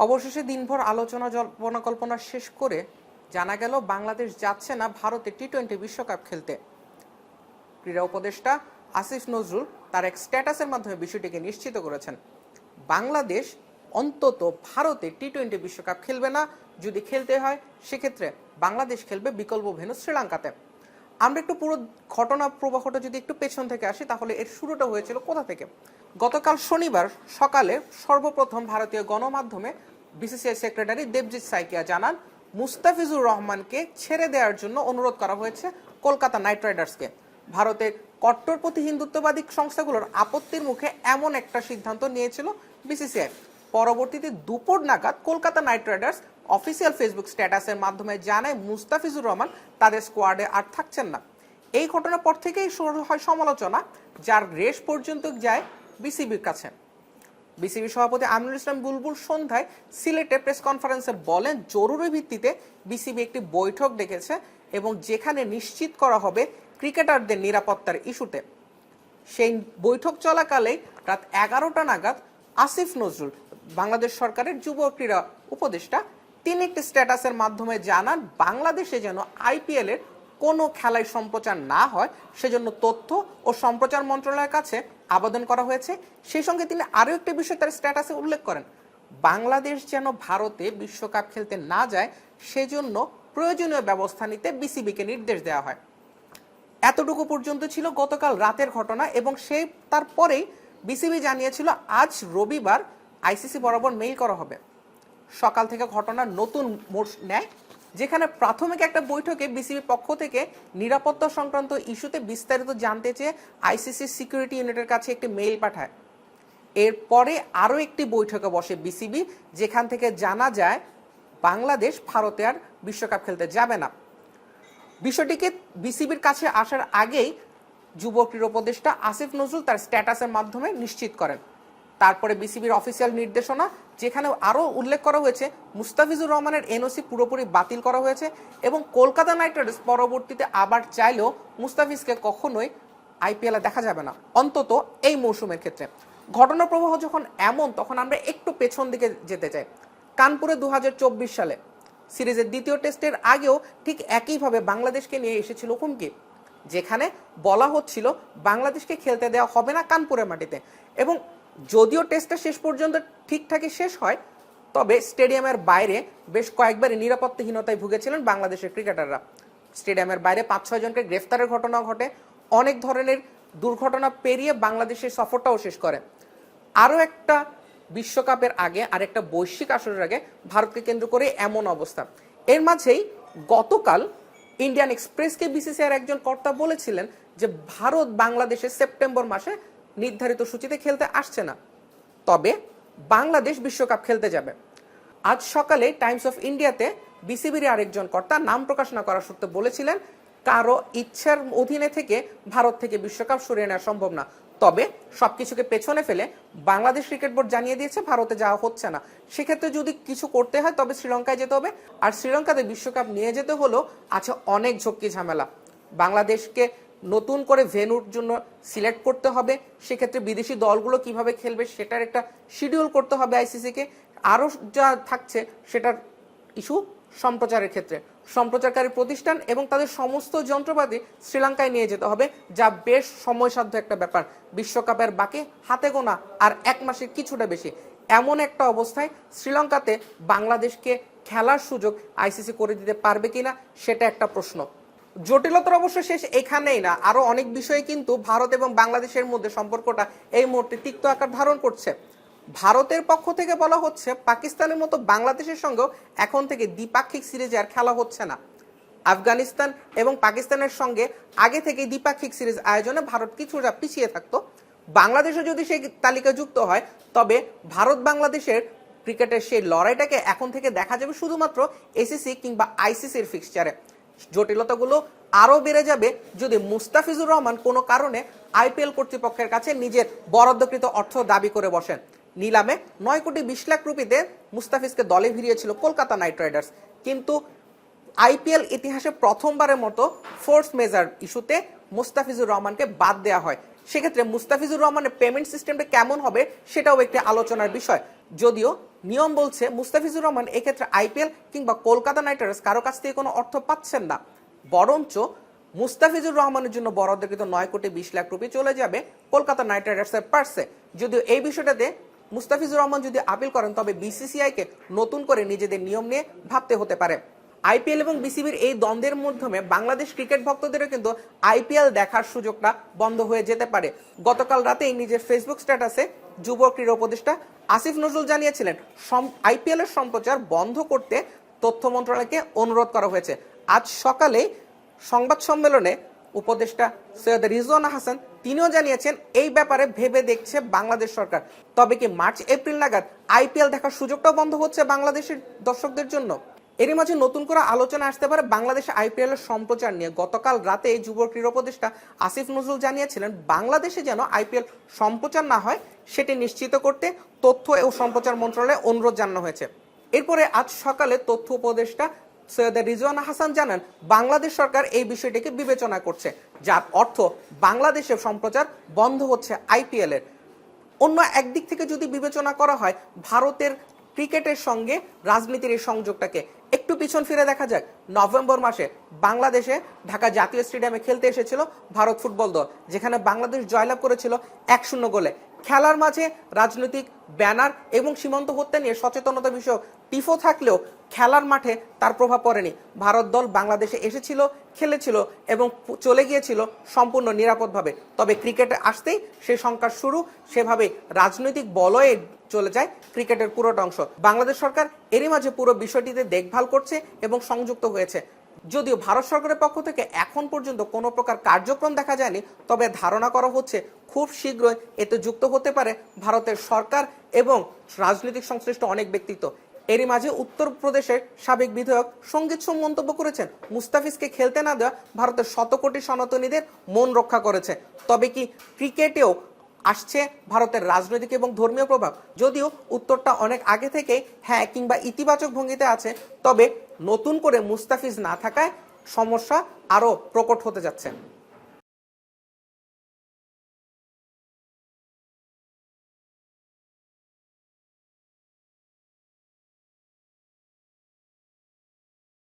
অবশেষে দিনভর আলোচনা জল্পনা কল্পনা শেষ করে জানা গেল বাংলাদেশ যাচ্ছে না ভারতে টি-20 বিশ্বকাপ খেলতে। ক্রীড়া উপদেষ্টা আসিফ নজরুল তার এক স্ট্যাটাসের মাধ্যমে বিষয়টিকে নিশ্চিত করেছেন। বাংলাদেশ অন্তত ভারতে টি-20 বিশ্বকাপ খেলবে না, যদি খেলতে হয় সেক্ষেত্রে বাংলাদেশ খেলবে বিকল্প ভেন্যু শ্রীলঙ্কাতে। আমরা একটু পুরো ঘটনা প্রবাহটা যদি একটু পেছন থেকে আসি, তাহলে এর শুরুটা হয়েছিল কোথা থেকে? গতকাল শনিবার সকালে সর্বপ্রথম ভারতীয় গণমাধ্যমে বিসিসিআই সেক্রেটারি দেবজিৎ সাইকিয়া জানান, মুস্তাফিজুর রহমানকে ছেড়ে দেওয়ার জন্য অনুরোধ করা হয়েছে কলকাতা নাইট রাইডার্সকে। ভারতের কট্টরপন্থী হিন্দুত্ববাদী সংস্থাগুলোর আপত্তির মুখে এমন একটা সিদ্ধান্ত নিয়েছিল বিসিসিআই। পরবর্তীতে দুপুর নাগাদ Kolkata knight riders official Facebook স্ট্যাটাসের মাধ্যমে জানায় মুস্তাফিজুর রহমান তাদের স্কোয়াডে আর থাকছেন না। এই ঘটনার পর থেকেই শুরু হয় সমালোচনা, যার রেশ পর্যন্ত যায় বিসিবির কাছে। বিসিবি সভাপতি আমিনুল ইসলাম বুলবুল সন্ধ্যায় সিলেটে প্রেস কনফারেন্সে বলেন, জরুরি ভিত্তিতে বিসিবি একটি বৈঠক ডেকেছে এবং যেখানে নিশ্চিত করা হবে ক্রিকেটারদের নিরাপত্তার ইস্যুতে। সেই বৈঠক চলাকালে রাত 11টা নাগাদ আসিফ নজরুল, বাংলাদেশ সরকারের যুব ক্রীড়া উপদেষ্টা, তিনি একটি স্ট্যাটাসের মাধ্যমে জানান বাংলাদেশে যেন আইপিএল এর কোনো খেলায় সম্প্রচার না হয় সেজন্য তথ্য ও সম্প্রচার মন্ত্রণালয়ের কাছে আবেদন করা হয়েছে। সেই সঙ্গে তিনি আরও একটি বিষয় তার স্ট্যাটাসে উল্লেখ করেন, বাংলাদেশ যেন ভারতে বিশ্বকাপ খেলতে না যায় সেজন্য প্রয়োজনীয় ব্যবস্থা নিতে বিসিবিকে নির্দেশ দেওয়া হয়। এতটুকু পর্যন্ত ছিল গতকাল রাতের ঘটনা এবং সেই তারপরেই বিসিবি জানিয়েছিল আজ রবিবার আইসিসি বরাবর মেইল করা হবে। সকাল থেকে ঘটনার নতুন মোড় নেয়, যেখানে প্রাথমিক একটা বৈঠকে বিসিবি পক্ষ থেকে নিরাপত্তা সংক্রান্ত ইস্যুতে বিস্তারিত জানতে চেয়ে আইসিসি সিকিউরিটি ইউনিটের কাছে একটি মেইল পাঠায়। এরপরে আরও একটি বৈঠকে বসে বিসিবি, যেখান থেকে জানা যায় বাংলাদেশ ভারতে আর বিশ্বকাপ খেলতে যাবে না। বিষয়টিকে বিসিবির কাছে আসার আগেই যুব ক্রীড়া উপদেষ্টা আসিফ নজরুল তার স্ট্যাটাসের মাধ্যমে নিশ্চিত করেন। তারপরে বিসিবির অফিসিয়াল নির্দেশনা, যেখানে আরও উল্লেখ করা হয়েছে মুস্তাফিজুর রহমানের এনওসি পুরোপুরি বাতিল করা হয়েছে এবং কলকাতা নাইট রাইডার্স পরবর্তীতে আবার চাইলেও মুস্তাফিজকে কখনোই আইপিএলে দেখা যাবে না, অন্তত এই মৌসুমের ক্ষেত্রে। ঘটনা প্রবাহ যখন এমন, তখন আমরা একটু পেছন দিকে যেতে চাই। কানপুরে 2024 সালে সিরিজের দ্বিতীয় টেস্টের আগেও ঠিক একইভাবে বাংলাদেশকে নিয়ে এসেছিল হুমকি, যেখানে বলা হচ্ছিল বাংলাদেশকে খেলতে দেওয়া হবে না কানপুরের মাটিতে। এবং যদিও টেস্টটা শেষ পর্যন্ত ঠিকঠাকই শেষ হয়, তবে স্টেডিয়ামের বাইরে বেশ কয়েকবারই নিরাপত্তাহীনতায় ভুগেছিলেন বাংলাদেশের ক্রিকেটাররা। স্টেডিয়ামের বাইরে 5-6 জনকে গ্রেফতারের ঘটনা ঘটে। অনেক ধরনের দুর্ঘটনা পেরিয়ে বাংলাদেশের সফরটাও শেষ করে। আরও একটা বিশ্বকাপের আগে আর একটা বৈশ্বিক আসরের আগে ভারতকে কেন্দ্র করে এমন অবস্থা। এর মাঝেই গতকাল ইন্ডিয়ান এক্সপ্রেসকে বিসিসিআইয়ের একজন কর্তা বলেছিলেন যে ভারত বাংলাদেশে সেপ্টেম্বর মাসে নির্ধারিত সূচিতে খেলতে আসছে না, তবে বাংলাদেশ বিশ্বকাপ খেলতে যাবে। আজ সকালে টাইমস অফ ইন্ডিয়াতে বিসিবির আরেকজন কর্তা নাম প্রকাশ না করা সত্ত্বেও বলেছিলেন, কারো ইচ্ছার অধীনে থেকে ভারত থেকে বিশ্বকাপ সরিয়ে নেওয়া সম্ভব না। তবে সবকিছুকে পেছনে ফেলে বাংলাদেশ ক্রিকেট বোর্ড জানিয়ে দিয়েছে ভারতে যাওয়া হচ্ছে না। সেক্ষেত্রে যদি কিছু করতে হয় তবে শ্রীলঙ্কায় যেতে হবে, আর শ্রীলঙ্কাতে বিশ্বকাপ নিয়ে যেতে হলেও আছে অনেক ঝক্কি ঝামেলা। বাংলাদেশকে নতুন করে ভেন্যুর জন্য সিলেক্ট করতে হবে, সেক্ষেত্রে বিদেশি দলগুলো কিভাবে খেলবে সেটার একটা শিডিউল করতে হবে আইসিসিকে। আরও যা থাকছে সেটার ইস্যু সম্প্রচারের ক্ষেত্রে, সম্প্রচারকারী প্রতিষ্ঠান এবং তাদের সমস্ত যন্ত্রপাতি শ্রীলঙ্কায় নিয়ে যেতে হবে, যা বেশ সময়সাধ্য একটা ব্যাপার। বিশ্বকাপের বাকি হাতে গোনা আর 1 মাসের কিছুটা বেশি। এমন একটা অবস্থায় শ্রীলঙ্কাতে বাংলাদেশকে খেলার সুযোগ আইসিসি করে দিতে পারবে কিনা সেটা একটা প্রশ্ন। জটিলতার অবশ্য শেষ এখানেই না, আরো অনেক বিষয়ে কিন্তু ভারত এবং বাংলাদেশের মধ্যে সম্পর্কটা এই মুহূর্তে তিক্ত আকার ধারণ করছে। ভারতের পক্ষ থেকে বলা হচ্ছে পাকিস্তানের মতো বাংলাদেশের সঙ্গেও এখন থেকে দ্বিপাক্ষিক সিরিজে আর খেলা হচ্ছে না। আফগানিস্তান এবং পাকিস্তানের সঙ্গে আগে থেকে দ্বিপাক্ষিক সিরিজ আয়োজনে ভারত কিছুটা পিছিয়ে থাকতো। বাংলাদেশও যদি সেই তালিকা যুক্ত হয়, তবে ভারত বাংলাদেশের ক্রিকেটের সেই লড়াইটাকে এখন থেকে দেখা যাবে শুধুমাত্র এসিসি কিংবা আইসিসির ফিক্সচারে। জটিলতাগুলো আরও বেড়ে যাবে যদি মুস্তাফিজুর রহমান কোনো কারণে আইপিএল কর্তৃপক্ষের কাছে নিজের বরাদ্দকৃত অর্থ দাবি করে বসেন। নিলামে 9 কোটি 20 লাখ রুপিতে মুস্তাফিজকে দলে ভিড়িয়েছিল কলকাতা নাইট রাইডার্স, কিন্তু আইপিএল ইতিহাসে প্রথমবারের মতো ফোর্স মেজার ইস্যুতে মুস্তাফিজুর রহমানকে বাদ দেওয়া হয়। সেক্ষেত্রে মুস্তাফিজুর রহমানের পেমেন্ট সিস্টেমটা কেমন হবে সেটাও একটি আলোচনার বিষয়। যদিও নিয়ম বলছে মুস্তাফিজুর রহমান এক্ষেত্রে আইপিএল কিংবা কলকাতা নাইট রাইডার্স কারো কাছ থেকে কোনো অর্থ পাচ্ছেন না, বরঞ্চ মুস্তাফিজুর রহমানের জন্য বরাদ্দকৃত 9,20,00,000 রুপি চলে যাবে কলকাতা নাইট রাইডার্সের পার্সে। যদিও এই বিষয়টাতে মুস্তাফিজুর রহমান যদি আপিল করেন তবে বিসিসিআইকে নতুন করে নিজেদের নিয়ম নিয়ে ভাবতে হতে পারে। আইপিএল এবং বিসিবির এই দ্বন্দ্বের মাধ্যমে বাংলাদেশ ক্রিকেট ভক্তদেরও কিন্তু আইপিএল দেখার সুযোগটা বন্ধ হয়ে যেতে পারে। গতকাল রাতেই নিজের ফেসবুক স্ট্যাটাসে যুব ক্রীড়া উপদেষ্টা আসিফ নজরুল জানিয়েছিলেন আইপিএল এর সম্প্রচার বন্ধ করতে তথ্য মন্ত্রণালয়কে অনুরোধ করা হয়েছে। আজ সকালে সংবাদ সম্মেলনে উপদেষ্টা সৈয়দ রিজওয়ানা হাসান তিনিও জানিয়েছেন এই ব্যাপারে ভেবে দেখছে বাংলাদেশ সরকার। তবে কি মার্চ এপ্রিল নাগাদ আইপিএল দেখার সুযোগটাও বন্ধ হচ্ছে বাংলাদেশের দর্শকদের জন্য? এরই মাঝে নতুন করে আলোচনা আসতে পারে বাংলাদেশে আইপিএল এর সম্প্রচার নিয়ে। গতকাল রাতে যুব ক্রীড়া উপদেষ্টা আসিফ নজরুল জানিয়েছিলেন বাংলাদেশে যেন আইপিএল সম্প্রচার না হয় সেটি নিশ্চিত করতে তথ্য ও সম্প্রচার মন্ত্রণালয়ে অনুরোধ জানানো হয়েছে। এরপরে আজ সকালে তথ্য উপদেষ্টা সৈয়দ রিজওয়ানা হাসান জানান বাংলাদেশ সরকার এই বিষয়টিকে বিবেচনা করছে, যার অর্থ বাংলাদেশে সম্প্রচার বন্ধ হচ্ছে আইপিএল এর। অন্য একদিক থেকে যদি বিবেচনা করা হয় ভারতের ক্রিকেটের সঙ্গে রাজনীতির এই সংযোগটাকে একটু পিছন ফিরে দেখা যাক। নভেম্বর মাসে বাংলাদেশে ঢাকা জাতীয় স্টেডিয়ামে খেলতে এসেছিল ভারত ফুটবল দল, যেখানে বাংলাদেশ জয়লাভ করেছিল 1-0 গোলে। খেলার মাঝে রাজনৈতিক ব্যানার এবং সীমান্ত হত্যা নিয়ে সচেতনতা বিষয়ক টিফো থাকলেও খেলার মাঠে তার প্রভাব পড়েনি। ভারত দল বাংলাদেশে এসেছিল, খেলেছিল এবং চলে গিয়েছিল সম্পূর্ণ নিরাপদভাবে। তবে ক্রিকেটে আসতেই সেই সংখ্যার শুরু, সেভাবে রাজনৈতিক বলয়ে চলে যায় ক্রিকেটের পুরোটা অংশ। বাংলাদেশ সরকার এরই মাঝে পুরো বিষয়টিতে দেখভাল করছে এবং সংযুক্ত হয়েছে। যদিও ভারত সরকারের পক্ষ থেকে এখন পর্যন্ত কোনো প্রকার কার্যক্রম দেখা যায়নি, তবে ধারণা করা হচ্ছে খুব শীঘ্রই এতে যুক্ত হতে পারে ভারতের সরকার এবং রাজনৈতিক সংশ্লিষ্ট অনেক ব্যক্তিত্ব। এরই মাঝে উত্তরপ্রদেশের সাবেক বিধায়ক সঙ্গীত সোম মন্তব্য করেছেন মুস্তাফিজকে খেলতে না দেওয়া ভারতের 100 কোটি সনাতনীদের মন রক্ষা করেছে। তবে কি ক্রিকেটেও আসছে ভারতের রাজনৈতিক এবং ধর্মীয় প্রভাব? যদিও উত্তরটা অনেক আগে থেকেই হ্যাঁ কিংবা ইতিবাচক ভঙ্গিতে আছে, তবে নতুন করে মুস্তাফিজ না থাকায় সমস্যা আরো প্রকট হতে যাচ্ছে।